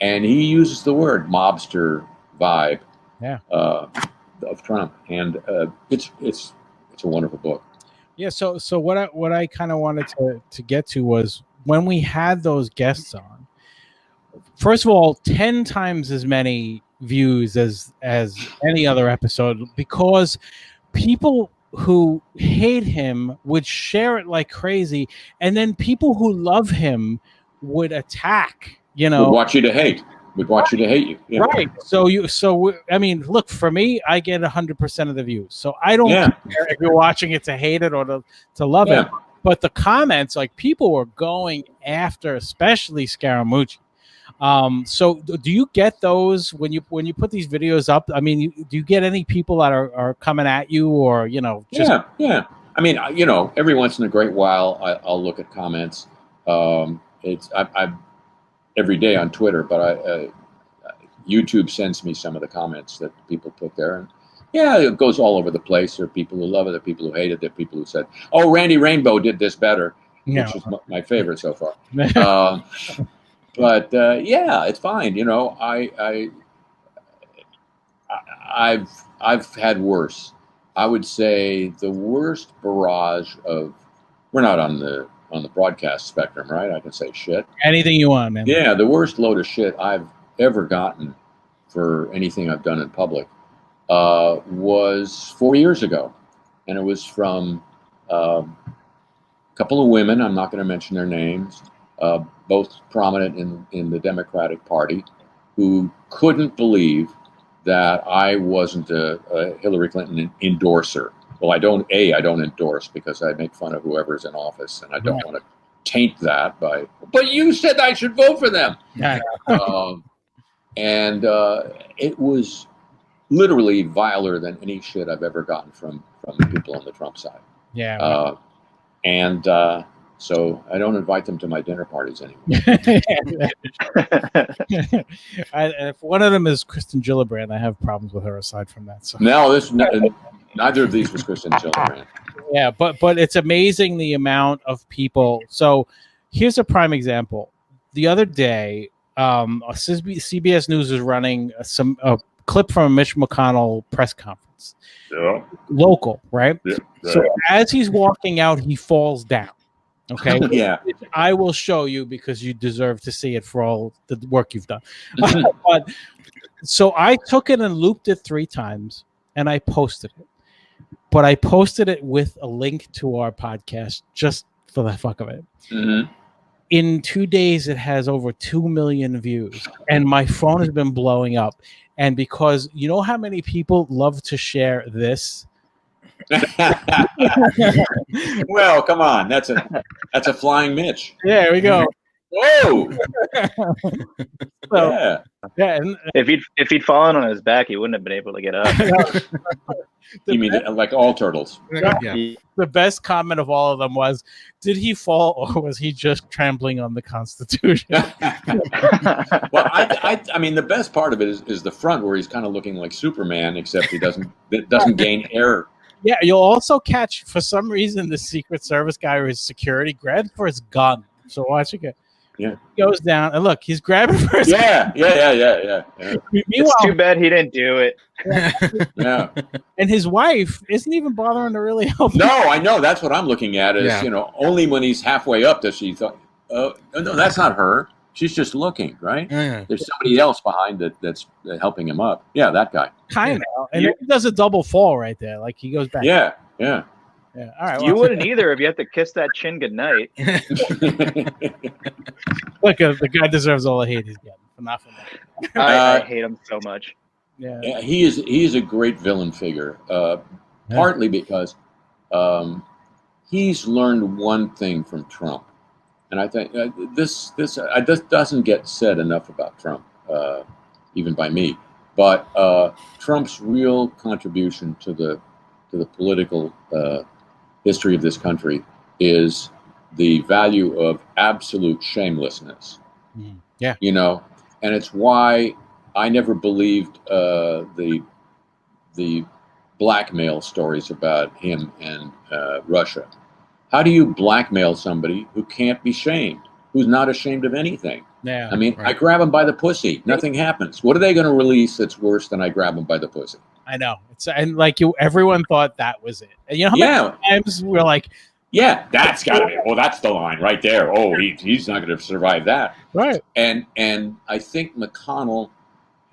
And he uses the word mobster vibe. Yeah. Of Trump, and it's a wonderful book. Yeah. So what I kind of wanted to get to was when we had those guests on. First of all, 10 times as many views as any other episode, because people who hate him would share it like crazy, and then people who love him would attack. Would want you to hate. Would want you to hate you. Yeah. Right. So I mean, look, for me, I get 100% of the views. So I don't care if you're watching it to hate it or to love it. But the comments, like, people were going after, especially Scaramucci. So do you get those when you put these videos up? I mean, do you get any people that are coming at you, or just Yeah. I mean, every once in a great while, I'll look at comments. I'm every day on Twitter, but YouTube sends me some of the comments that people put there, and it goes all over the place. There are people who love it, there are people who hate it, there are people who said, "Oh, Randy Rainbow did this better," which is my favorite so far. But it's fine. I've had worse. I would say the worst barrage of, we're not on the broadcast spectrum, right? I can say shit. Anything you want, man. Yeah, the worst load of shit I've ever gotten for anything I've done in public was 4 years ago. And it was from a couple of women, I'm not going to mention their names, both prominent in the Democratic Party, who couldn't believe that I wasn't a Hillary Clinton endorser. Well, I don't endorse, because I make fun of whoever's in office, and I don't want to taint that by, "But you said I should vote for them." And it was literally viler than any shit I've ever gotten from the people on the Trump side. Yeah. So I don't invite them to my dinner parties anymore. If one of them is Kristen Gillibrand, I have problems with her aside from that. So. No, neither of these was Kristen Gillibrand. Yeah, but it's amazing the amount of people. So here's a prime example. The other day, CBS News is running a clip from a Mitch McConnell press conference. Yeah. Local, right? Yeah. So as he's walking out, he falls down. Okay. Yeah. I will show you because you deserve to see it for all the work you've done. But so I took it and looped it 3 times and I posted it. But I posted it with a link to our podcast just for the fuck of it. Mm-hmm. In 2 days, it has over 2 million views, and my phone has been blowing up. And because you know how many people love to share this? Well, come on, that's a flying Mitch. Yeah, there we go. Whoa! So, yeah. And, If he'd fallen on his back, he wouldn't have been able to get up. You mean like all turtles? Yeah. The best comment of all of them was, did he fall or was he just trampling on the Constitution? Well, I mean, the best part of it is the front where he's kind of looking like Superman, except he doesn't gain air. Yeah, you'll also catch, for some reason, the Secret Service guy or his security grabbed for his gun. So watch it. Yeah. He goes down, and look, he's grabbing for his gun. Yeah. Meanwhile, it's too bad he didn't do it. Yeah. And his wife isn't even bothering to really help him. No, I know. That's what I'm looking at is, only when he's halfway up does she thought, no, that's not her. She's just looking, right? Yeah. There's somebody else behind that's helping him up. Yeah, that guy. Kind of. And he does a double fall right there. Like he goes back. Yeah. All right. You wouldn't either if you had to kiss that chin goodnight. Look, the guy deserves all the hate he's getting. Not for that. I hate him so much. Yeah, he is a great villain figure. Partly because he's learned one thing from Trump, and I think this doesn't get said enough about Trump, even by me. But Trump's real contribution to the political history of this country is the value of absolute shamelessness. Yeah, and it's why I never believed the blackmail stories about him and Russia. How do you blackmail somebody who can't be shamed, who's not ashamed of anything? Yeah, I mean, right. I grab him by the pussy, nothing happens. What are they going to release that's worse than I grab him by the pussy? I know. And like everyone thought that was it. And you know how many times we're like, yeah, that's got to be. Well, that's the line right there. Oh, he's not going to survive that. Right. And I think McConnell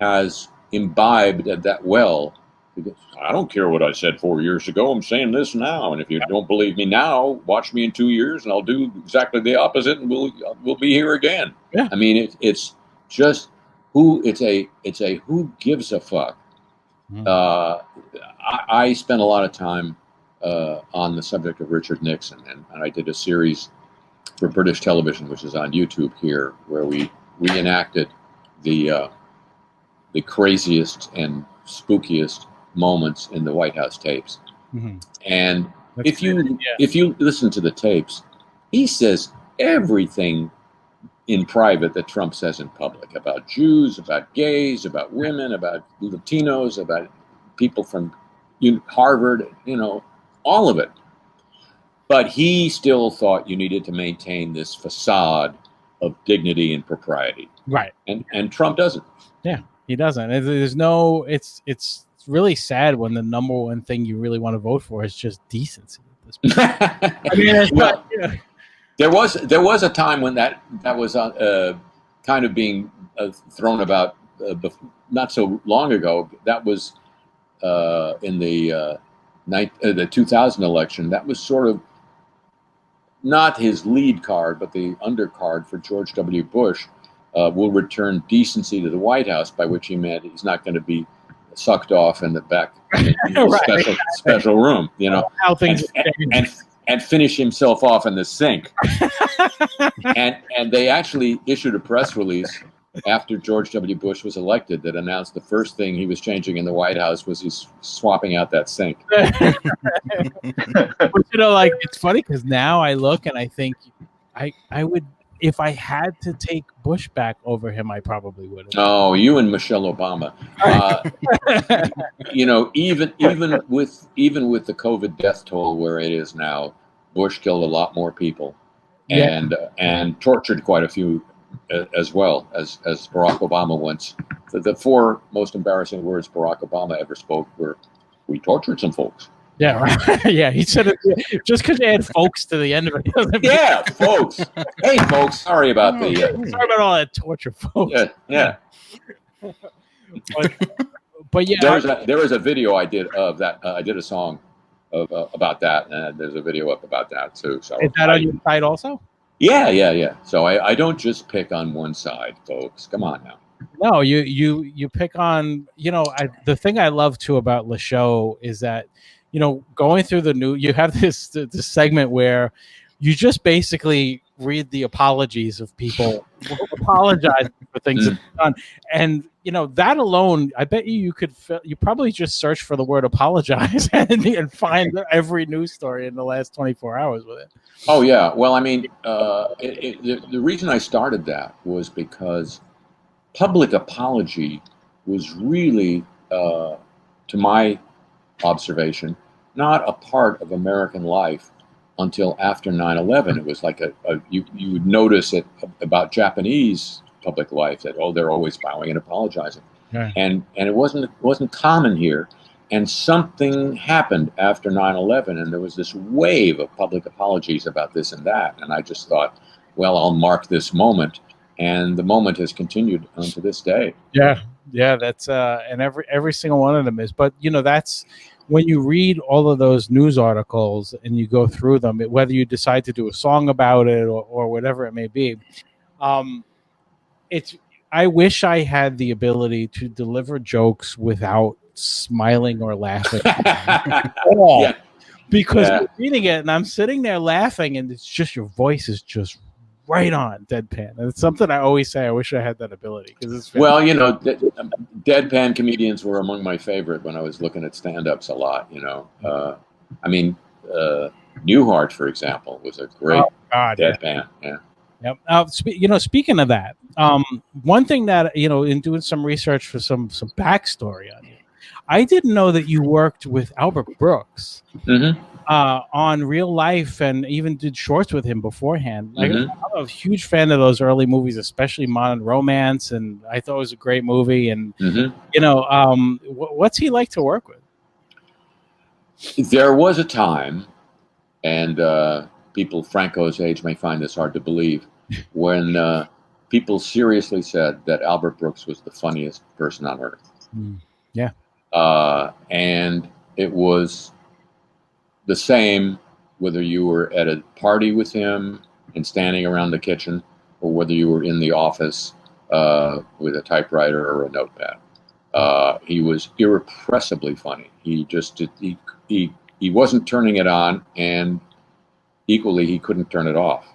has imbibed that well. Because I don't care what I said 4 years ago. I'm saying this now, and if you don't believe me now, watch me in 2 years, and I'll do exactly the opposite, and we'll be here again. Yeah. I mean, it's just it's a who gives a fuck. I spent a lot of time on the subject of Richard Nixon, and I did a series for British television, which is on YouTube here, where we reenacted the craziest and spookiest moments in the White House tapes. Mm-hmm. And if you listen to the tapes, he says everything in private that Trump says in public about Jews, about gays, about women, about Latinos, about people from Harvard, all of it. But he still thought you needed to maintain this facade of dignity and propriety. Right. And Trump doesn't. Yeah, he doesn't. There's no, it's really sad when the number one thing you really want to vote for is just decency at this point. I mean, it's not, There was a time when that was kind of being thrown about not so long ago. That was in the 2000 election. That was sort of not his lead card, but the undercard for George W. Bush. Will return decency to the White House, by which he meant he's not going to be sucked off in the back in the special room, how things and finish himself off in the sink. and they actually issued a press release after George W. Bush was elected that announced the first thing he was changing in the White House was he's swapping out that sink. But like it's funny because now I look and I think I would. If I had to take Bush back over him, I probably would have. Oh, you and Michelle Obama. Even with the COVID death toll where it is now, Bush killed a lot more people and tortured quite a few as well as Barack Obama once. The 4 most embarrassing words Barack Obama ever spoke were, "We tortured some folks." Yeah, right. Yeah, he said it just because you add folks to the end of it. Doesn't mean- Yeah, folks. Hey, folks. Sorry about the. Sorry about all that torture, folks. Yeah. But yeah, There was a video I did of that. I did a song about that, and there's a video up about that too. So is that on your site also? Yeah. So I don't just pick on one side, folks. Come on now. No, you pick on, the thing I love too about the show is that, going through the new, you have this segment where you just basically read the apologies of people who apologize for things that they've done. And, that alone, I bet you could, you probably just search for the word apologize and find every news story in the last 24 hours with it. Oh, yeah. Well, I mean, the reason I started that was because public apology was really, to my observation, not a part of American life until after 9/11. It was like you would notice it about Japanese public life that, they're always bowing and apologizing. Yeah. And it wasn't common here. And something happened after 9/11, and there was this wave of public apologies about this and that. And I just thought, well, I'll mark this moment. And the moment has continued to this day. Yeah, that's and every single one of them is. But that's when you read all of those news articles and you go through them, whether you decide to do a song about it or whatever it may be. I wish I had the ability to deliver jokes without smiling or laughing at all. Yeah. Because you're reading it and I'm sitting there laughing and it's just your voice is just right on deadpan. And it's something I always say. I wish I had that ability because it's well, deadpan comedians were among my favorite when I was looking at stand-ups a lot. Newhart, for example, was a great deadpan. Yeah. Yep. Speaking of that, one thing that in doing some research for some backstory on you, I didn't know that you worked with Albert Brooks. Mm-hmm. On Real Life and even did shorts with him beforehand. I'm a huge fan of those early movies, especially Modern Romance, and I thought it was a great movie. And what's he like to work with? There was a time, and people Franco's age may find this hard to believe, when people seriously said that Albert Brooks was the funniest person on earth. Yeah. And it was the same whether you were at a party with him and standing around the kitchen or whether you were in the office with a typewriter or a notepad. He was irrepressibly funny. He just he wasn't turning it on, and equally he couldn't turn it off.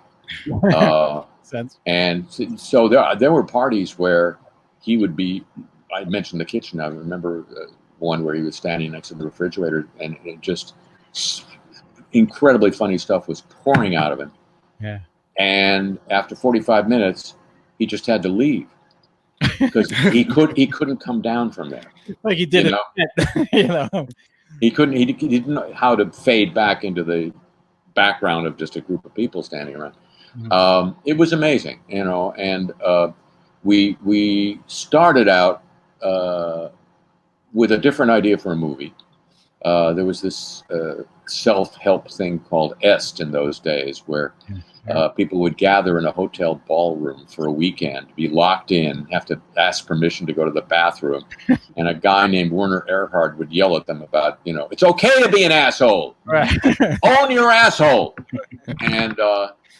And so there were parties where he would be. I mentioned the kitchen. I remember one where he was standing next to the refrigerator, and it just incredibly funny stuff was pouring out of him. Yeah. And after 45 minutes, he just had to leave because he couldn't come down from there. Like he did it. He couldn't. He didn't know how to fade back into the background of just a group of people standing around. Mm-hmm. It was amazing, and we started out with a different idea for a movie. There was this self-help thing called EST in those days, where people would gather in a hotel ballroom for a weekend, be locked in, have to ask permission to go to the bathroom, and a guy named Werner Erhard would yell at them about, it's okay to be an asshole. Right. Own your asshole. And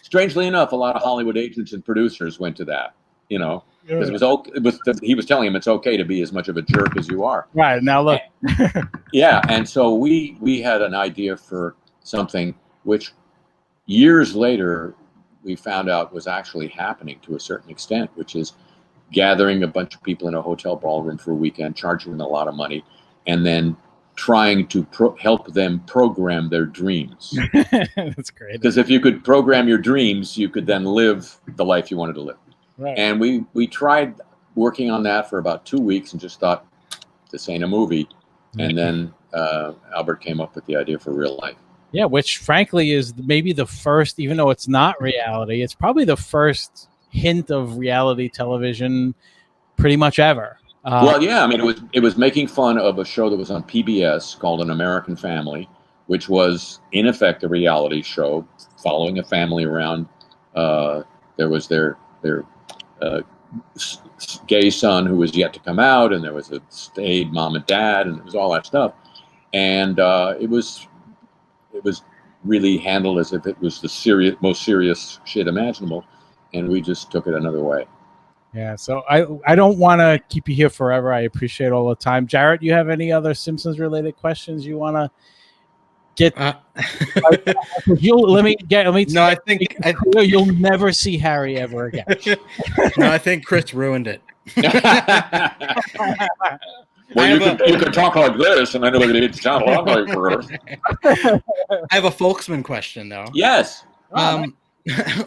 strangely enough, a lot of Hollywood agents and producers went to that, because he was telling him it's okay to be as much of a jerk as you are. Right. Now look. Yeah. And so we had an idea for something which years later we found out was actually happening to a certain extent, which is gathering a bunch of people in a hotel ballroom for a weekend, charging them a lot of money, and then trying to help them program their dreams. That's great. Because if you could program your dreams, you could then live the life you wanted to live. Right. And we tried working on that for about 2 weeks and just thought, this ain't a movie. And then Albert came up with the idea for Real Life. Yeah, which frankly is maybe the first, even though it's not reality, it's probably the first hint of reality television pretty much ever. Well, yeah, I mean, it was making fun of a show that was on PBS called An American Family, which was in effect a reality show following a family around. There was their gay son who was yet to come out, and there was a staid mom and dad, and it was all that stuff. And it was really handled as if it was the most serious shit imaginable, and we just took it another way. Yeah, so I don't want to keep you here forever. I appreciate all the time. Jarrett, you have any other Simpsons related questions you want to get? Let me. No, I think you'll never see Harry ever again. No, I think Chris ruined it. Well, you can talk like this, and I know it sound a lot like first. I have a Folksman question, though. Yes.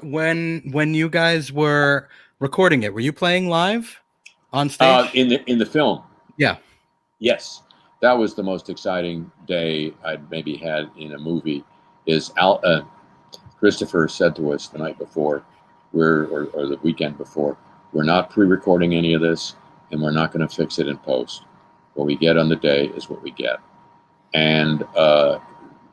When you guys were recording it, were you playing live on stage? In the film. Yeah. Yes, that was the most exciting day I'd maybe had in a movie. Christopher said to us the night before, or the weekend before, we're not pre-recording any of this, and we're not going to fix it in post. What we get on the day is what we get. And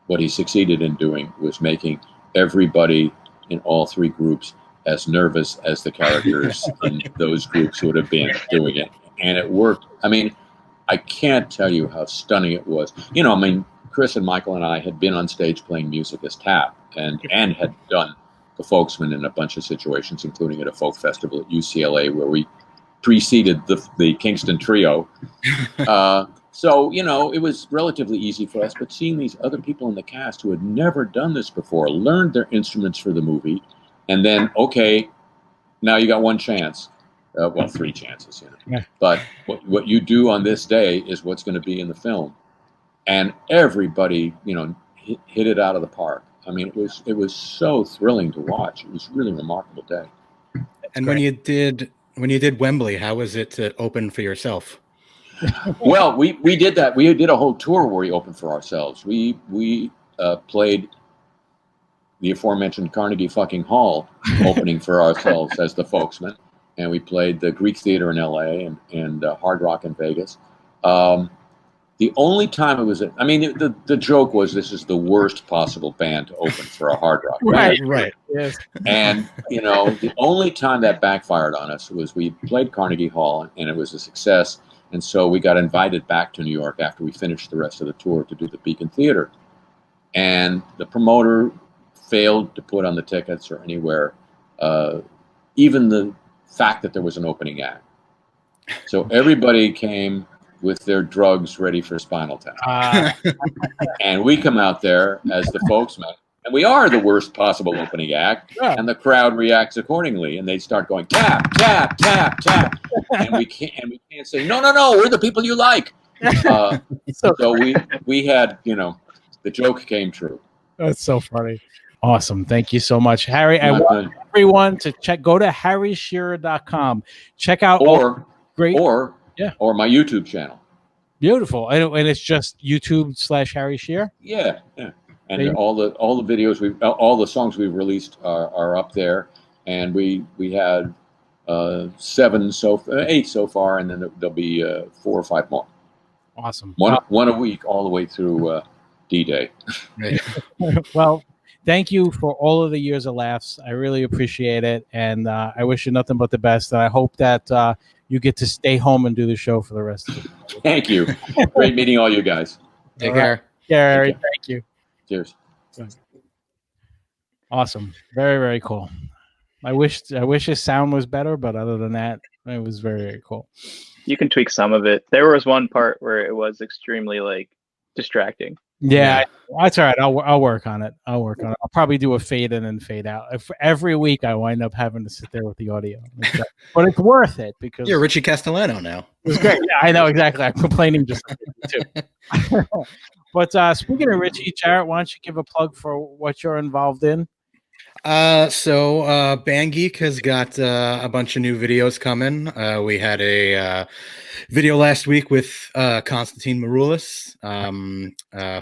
what he succeeded in doing was making everybody in all three groups as nervous as the characters in those groups would have been doing it. And it worked. I mean, I can't tell you how stunning it was. You know, I mean, Chris and Michael and I had been on stage playing music as Tap and had done the Folksman in a bunch of situations, including at a folk festival at UCLA where we preceded the Kingston Trio. So, you know, it was relatively easy for us, but seeing these other people in the cast who had never done this before, learned their instruments for the movie, and then, okay, now you got one chance. Well, three chances, you know. Yeah. But what you do on this day is what's going to be in the film. And everybody, you know, hit it out of the park. I mean, it was so thrilling to watch. It was a really remarkable day. And when you did Wembley, how was it to open for yourself? Well, we did that. We did a whole tour where we opened for ourselves. We played the aforementioned Carnegie fucking Hall opening for ourselves as the Folksmen, and we played the Greek Theater in L.A. and Hard Rock in Vegas. The only time it was, I mean, the joke was this is the worst possible band to open for a hard rock band. Right. Yes. And, you know, the only time that backfired on us was we played Carnegie Hall, and it was a success. And so we got invited back to New York after we finished the rest of the tour to do the Beacon Theater. And the promoter failed to put on the tickets or anywhere, even the fact that there was an opening act. So everybody came with their drugs ready for Spinal Tap. And we come out there as the Folksmen, and we are the worst possible opening act, and the crowd reacts accordingly, and they start going tap, tap, tap, tap, and we can't say no, we're the people you like. So we had, you know, the joke came true. That's so funny. Awesome. Thank you so much, Harry. I want everyone to go to harryshearer.com. Check out or my YouTube channel. Beautiful. And it's just YouTube/Harry Shearer? Yeah. And all the videos all the songs we've released are up there, and we had 8 so far, and then there'll be 4 or 5 more. Awesome. One a week all the way through D-Day. Well, thank you for all of the years of laughs. I really appreciate it, and I wish you nothing but the best. And I hope that you get to stay home and do the show for the rest of the day. Thank you. Great meeting all you guys. Take care. Yeah, Harry. Thank you. Cheers. Awesome. Very, very cool. I wish his sound was better, but other than that, it was very, very cool. You can tweak some of it. There was one part where it was extremely distracting. Yeah, that's all right. I'll work on it. I'll probably do a fade in and fade out. Every week I wind up having to sit there with the audio, but it's worth it because you're Richie Castellano now. It was great. Yeah, I know exactly. I'm complaining just too. But speaking of Richie, Jarrett, why don't you give a plug for what you're involved in? So Band Geek has got a bunch of new videos coming. We had a video last week with Konstantin Maroulis,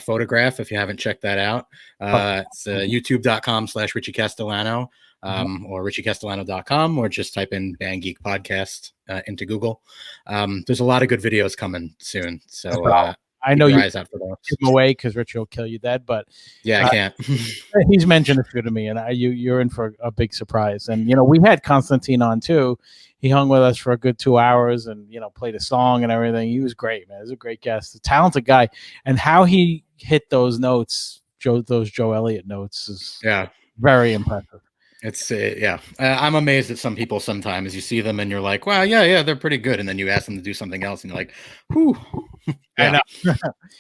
photograph. If you haven't checked that out, it's youtube.com/Richie Castellano. or richiecastellano.com, or just type in Band Geek Podcast into Google. There's a lot of good videos coming soon. So I know keep you your eyes out for those. give them away because Richie will kill you dead, but Yeah, I can't. he's mentioned a few to me, and you're in for a big surprise. And we had Constantine on too. He hung with us for a good 2 hours, and played a song and everything. He was great, man. He was a great guest, a talented guy, and how he hit those notes, those Joe Elliott notes, is very impressive. It's I'm amazed at some people. Sometimes you see them and you're like, wow, yeah, they're pretty good, and then you ask them to do something else and you're like, whew. I know.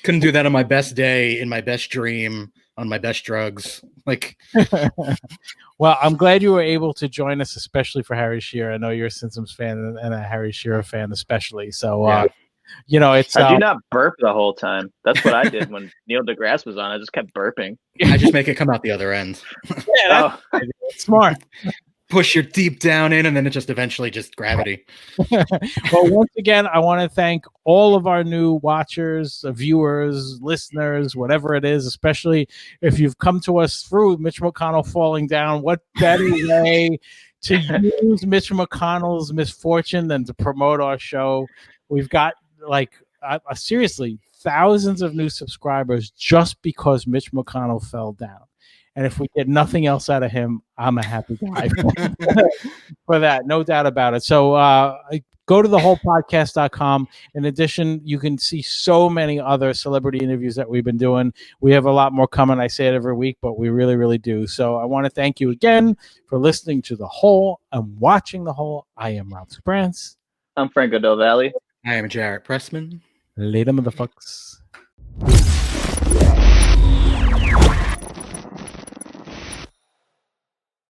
Couldn't do that on my best day, in my best dream, on my best drugs. Like, well, I'm glad you were able to join us, especially for Harry Shearer. I know you're a Simpsons fan and a Harry Shearer fan especially, so it's I do not burp the whole time. That's what I did when Neil deGrasse was on. I just kept burping. I just make it come out the other end. Yeah, that's smart. Push your deep down in, and then it just eventually just gravity. Well, once again, I want to thank all of our new watchers, viewers, listeners, whatever it is, especially if you've come to us through Mitch McConnell falling down. What better way to use Mitch McConnell's misfortune than to promote our show? We've got seriously thousands of new subscribers just because Mitch McConnell fell down. And if we get nothing else out of him, I'm a happy guy for that. No doubt about it. So go to thewholepodcast.com. In addition, you can see so many other celebrity interviews that we've been doing. We have a lot more coming. I say it every week, but we really, really do. So I want to thank you again for listening to The Whole and watching The Whole. I am Rob Sprance. I'm Franco Del Valle. I am Jarrett Pressman. Later, motherfuckers.